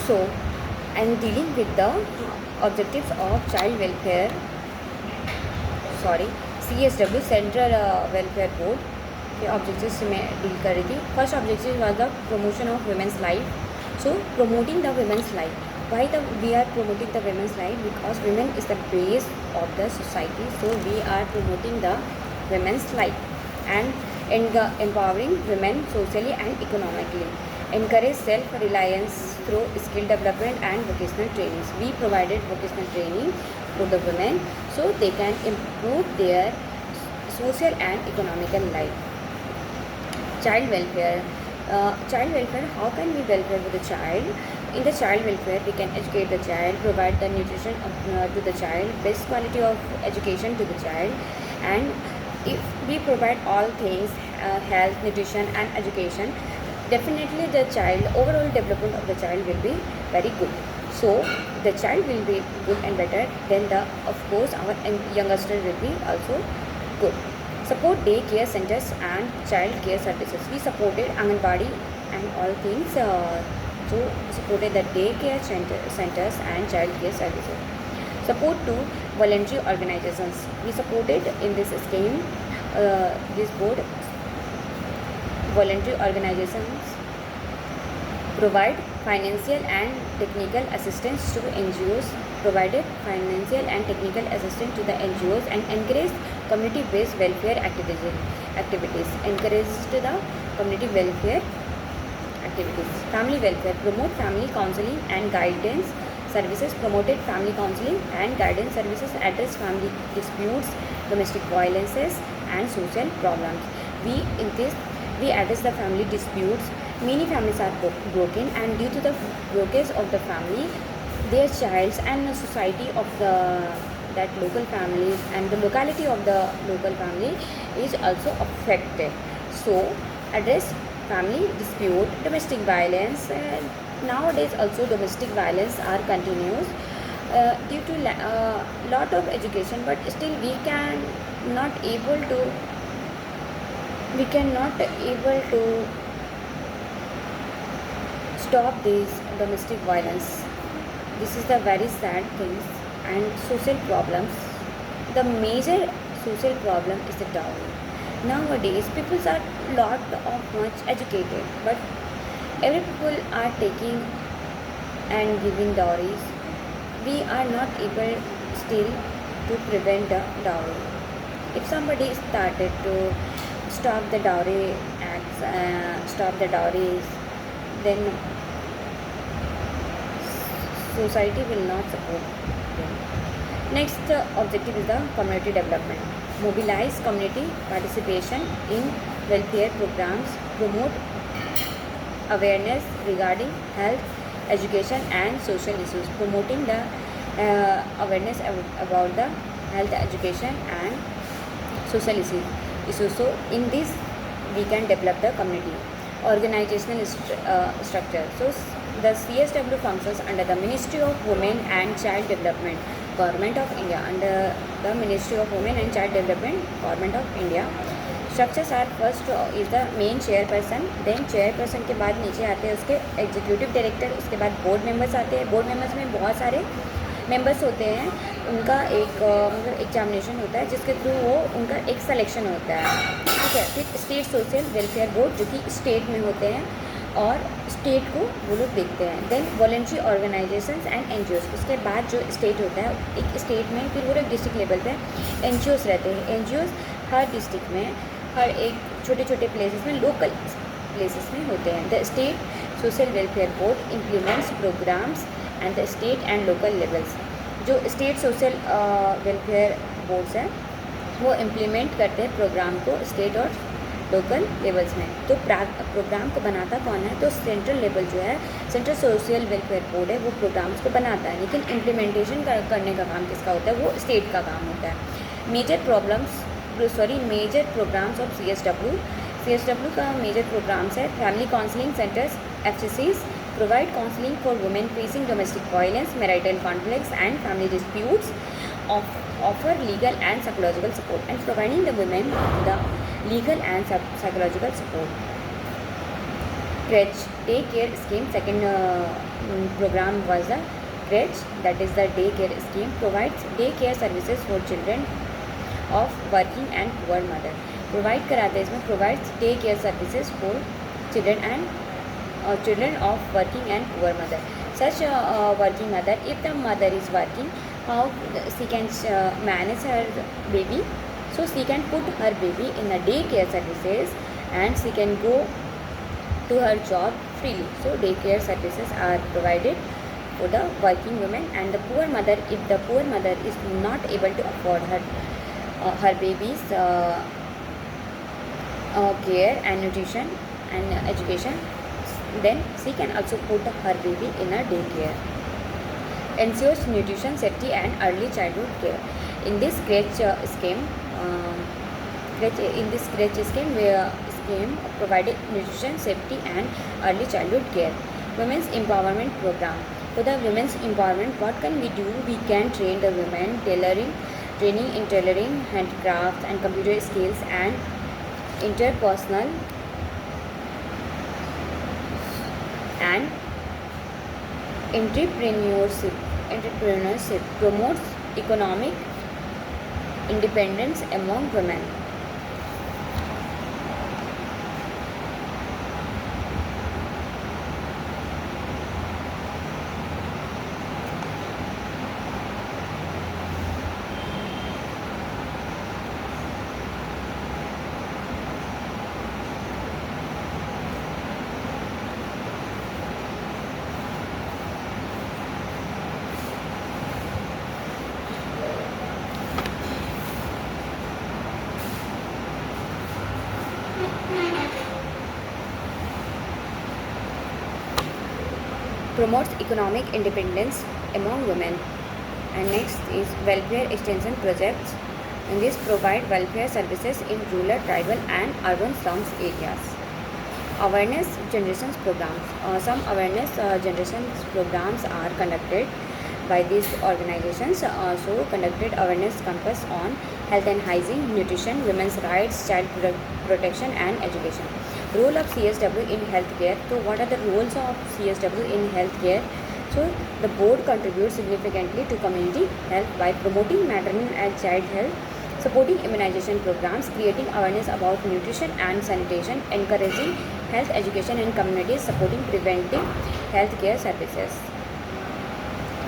So, and dealing with the objectives of child welfare, sorry CSW central welfare board के objectives में deal कर रही थी. First objective was the promotion of women's life. So promoting the women's life. Why we are promoting the women's life? Because women is the base of the society. So we are promoting the women's life and empowering women socially and economically. Encourage self-reliance through skill development and vocational trainings. We provided vocational training for the women so they can improve their social and economical life. Child welfare. Child welfare, how can we welfare with the child? In the child welfare, we can educate the child, provide the nutrition to the child, best quality of education to the child, and if we provide all things, health, nutrition and education, definitely the child, overall development of the child will be very good. So the child will be good and better, then of course our youngster will be also good. Support day care centers and child care services. We supported Anganwadi and all things, so supported the day care centers and child care services. Support to voluntary organizations. We supported in this scheme, this board, voluntary organizations provide financial and technical assistance to NGOs, provided financial and technical assistance to the NGOs and encouraged community-based welfare activities. Encouraged the community welfare activities. Family welfare. Promote family counseling and guidance services. Promoted family counseling and guidance services. Address family disputes, domestic violences and social problems. We address the family disputes. Many families are broken, and due to the blockage of the family, their childs and the society of that local family and the locality of the local family is also affected. So address family dispute, domestic violence. Nowadays also domestic violence are continuous due to lot of education, but still we cannot able to stop this domestic violence. This is the very sad things. And social problems. The major social problem is the dowry. Nowadays people are much educated, but every people are taking and giving dowries. We are not able still to prevent the dowry. If somebody started to stop the dowry acts, stop the dowries, then society will not support them. Next objective is the community development. Mobilize community participation in welfare programs, promote awareness regarding health, education and social issues. Promoting the awareness about the health, education and social issues. So in this we can develop the community. Organizational structure. So the CSW functions under the Ministry of Women and Child Development, Government of India. Under the Ministry of Women and Child Development, Government of India. Structures are first is the main chairperson, then chairperson के बाद नीचे आते हैं उसके executive director, उसके बाद board members आते हैं. बोर्ड मेंबर्स में बहुत सारे मेंबर्स होते हैं. उनका एक मतलब एग्जामिनेशन होता है जिसके थ्रू वो उनका एक सिलेक्शन होता है. ठीक है. फिर स्टेट सोशल वेलफेयर बोर्ड जो कि स्टेट में होते हैं और स्टेट को वो लोग देखते हैं. Then voluntary organisations and NGOs. उसके बाद जो स्टेट होता है, एक स्टेट में फिर वो लोग डिस्ट्रिक्ट लेवल पे एनजीओस रहते हैं. एनजीओस हर डिस्ट्रिक्ट में, हर एक छोटे छोटे प्लेसेस में, लोकल प्लेसेस में होते हैं. The state social welfare board implements programmes and the state and local levels. जो स्टेट सोशल वेलफेयर बोर्ड्स हैं वो इम्प्लीमेंट करते हैं प्रोग्राम को स्टेट और लोकल लेवल्स में. तो प्रोग्राम को बनाता कौन है? तो सेंट्रल लेवल जो है, सेंट्रल सोशल वेलफेयर बोर्ड है, वो प्रोग्राम्स को बनाता है. लेकिन इम्प्लीमेंटेशन करने का काम किसका होता है? वो स्टेट का काम होता है. मेजर प्रोग्राम्स ऑफ CSW का मेजर प्रोग्राम्स है family counselling centres, FCCs, provide counseling for women facing domestic violence, marital conflicts and family disputes, offer legal and psychological support, and providing the women the legal and psychological support. Crèche, day care scheme, second program was the crèche, that is the daycare scheme, provides daycare services for children of working and poor mother. Provide कराता है इसमें, provides daycare services for children and children of working and poor mother. Such a working mother, if the mother is working, how she can manage her baby? So she can put her baby in the daycare services and she can go to her job freely. So daycare services are provided for the working women. And the poor mother, if the poor mother is not able to afford her baby's care and nutrition and education, then she can also put her baby in a daycare. Ensures nutrition, safety and early childhood care. In this crèche scheme, provided nutrition, safety and early childhood care. Women's empowerment program. For the women's empowerment, what can we do? We can train the women training in tailoring, handcrafts and computer skills and interpersonal and entrepreneurship. Promotes economic independence among women. Promotes economic independence among women. And next is welfare extension projects. And this provide welfare services in rural, tribal and urban slums areas. Awareness generations programs. Some awareness generations programs are conducted by these organizations. So conducted awareness campus on health and hygiene, nutrition, women's rights, child protection and education. Role of CSW in healthcare. So what are the roles of CSW in healthcare? So the board contributes significantly to community health by promoting maternal and child health, supporting immunization programs, creating awareness about nutrition and sanitation, encouraging health education in communities, supporting preventive healthcare services.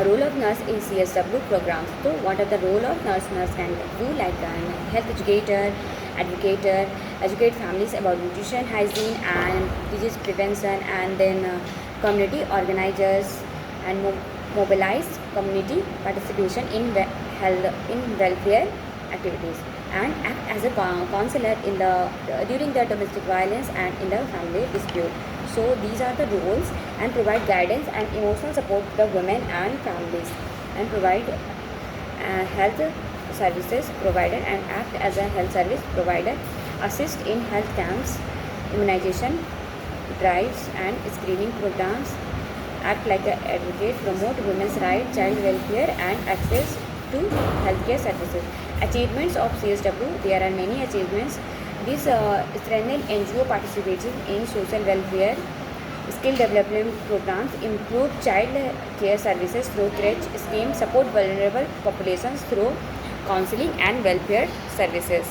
Role of nurse in CSW programs. So what are the role of nurse? Nurse can do like health educator, advocator, educate families about nutrition, hygiene and disease prevention, and then community organizers and mobilize community participation in welfare activities, and act as a counselor in during the domestic violence and in the family dispute. So these are the roles, and provide guidance and emotional support to the women and families, and provide health services provider and act as a health service provider, assist in health camps, immunization drives and screening programs, act like an advocate, promote women's rights, child welfare and access to healthcare services. Achievements of CSW. There are many achievements. This strengthened NGO participating in social welfare, skill development programs, improve child care services through crèche scheme, support vulnerable populations through counseling and welfare services.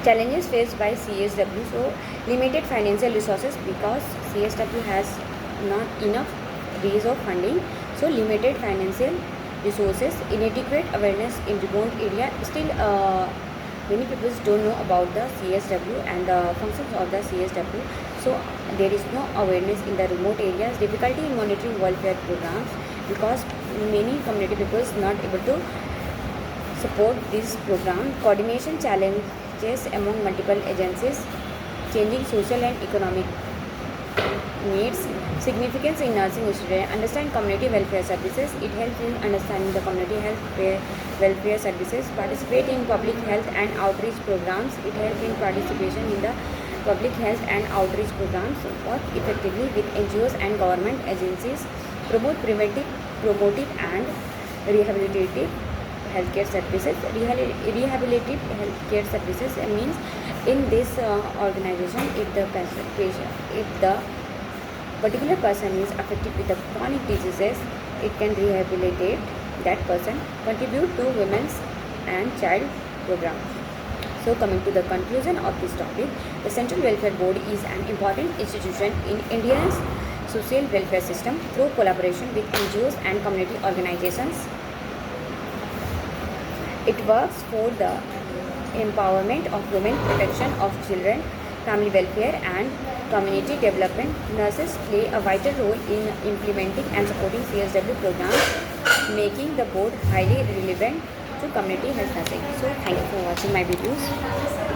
Challenges faced by CSW. So limited financial resources, because CSW has not enough ways of funding. So limited financial resources, inadequate awareness in remote area. Still many people don't know about the CSW and the functions of the CSW. So there is no awareness in the remote areas. Difficulty in monitoring welfare programs, because many community people is not able to support this program. Coordination challenges among multiple agencies, changing social and economic needs. Significance in nursing student. Understand community welfare services. It helps in understanding the community welfare services. Participate in public health and outreach programs. It helps in participation in the public health and outreach programs. Work effectively with NGOs and government agencies. Promote preventive, promotive and rehabilitative healthcare services. Rehabilitative healthcare services means in this organization, if the particular person is affected with the chronic diseases, it can rehabilitate that person, contribute to women's and child programs. So coming to the conclusion of this topic, the Central Welfare Board is an important institution in India's social welfare system through collaboration with NGOs and community organizations. It works for the empowerment of women, protection of children, family welfare and community development. Nurses play a vital role in implementing and supporting CSW programs, making the board highly relevant to community health nursing. So thank you for watching my videos.